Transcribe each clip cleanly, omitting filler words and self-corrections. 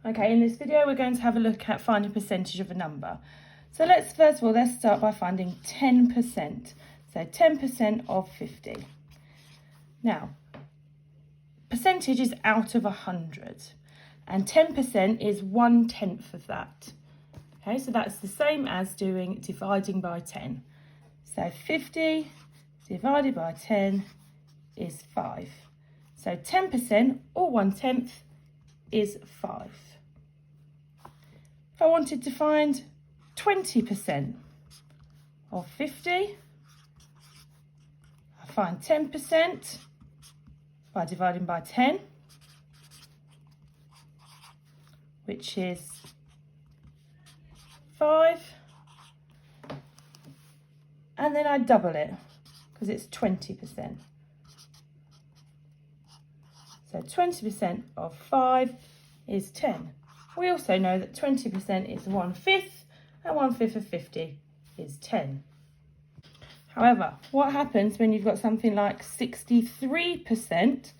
Okay, in this video we're going to have a look at finding percentage of a number. So let's start by finding 10%. So 10% of 50. Now, percentage is out of 100 and 10% is 1/10 of that. Okay, so that's the same as doing dividing by 10. So 50 divided by 10 is 5. So 10% or 1/10 is 5. If I wanted to find 20% of 50, I find 10% by dividing by 10, which is 5, and then I double it because it's 20%. So 20% of 5 is 10. We also know that 20% is 1/5, and 1/5 of 50 is 10. However, what happens when you've got something like 63%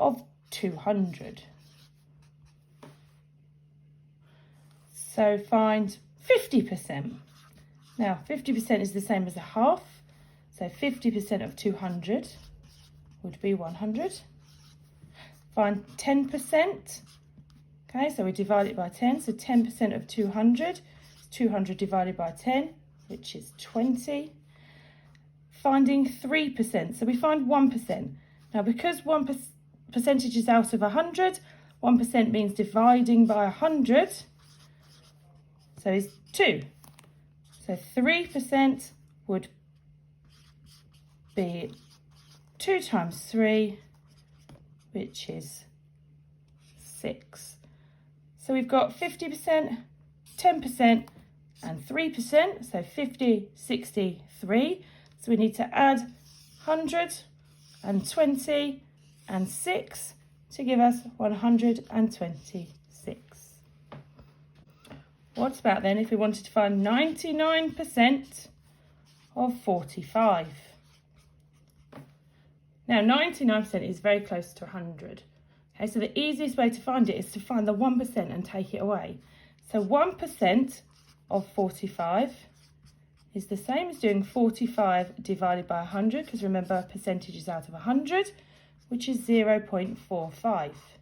of 200? So find 50%. Now, 50% is the same as a half. So 50% of 200 would be 100. Find 10%. Okay, so we divide it by 10. So 10% of 200 is 200 divided by 10, which is 20. Finding 3%. So we find 1%. Now, because percentage is out of 100, 1% means dividing by 100. So it's 2. So 3% would be 2 times 3, which is 6. So we've got 50%, 10%, and 3%. So 50, 60, 3. So we need to add 100 and 20 and 6 to give us 126. What about then if we wanted to find 99% of 45? Now 99% is very close to 100. Okay, so the easiest way to find it is to find the 1% and take it away. So 1% of 45 is the same as doing 45 divided by 100, because remember percentage is out of 100, which is 0.45.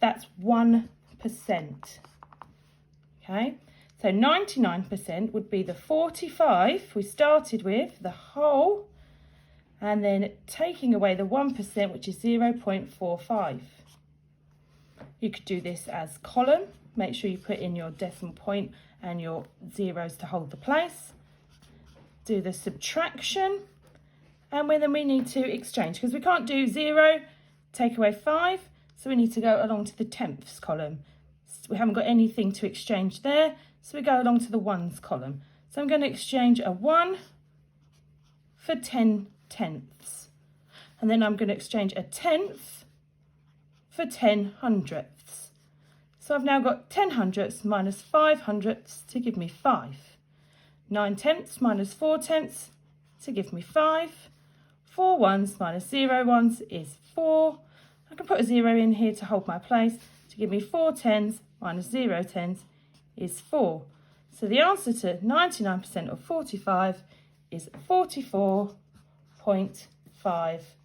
That's 1%. Okay, so 99% would be the 45 we started with, the whole, and then taking away the 1%, which is 0.45. You could do this as column. Make sure you put in your decimal point and your zeros to hold the place. Do the subtraction, and then we need to exchange, because we can't do 0, take away 5, so we need to go along to the tenths column. We haven't got anything to exchange there, so we go along to the ones column. So I'm going to exchange a 1 for 10 tenths. And then I'm going to exchange a tenth for 10 hundredths. So I've now got 10 hundredths minus 5 hundredths to give me 5. 9 tenths minus 4 tenths to give me 5. 4 ones minus 0 ones is 4. I can put a 0 in here to hold my place to give me 4 tens minus 0 tens is 4. So the answer to 99% of 45 is 44.55.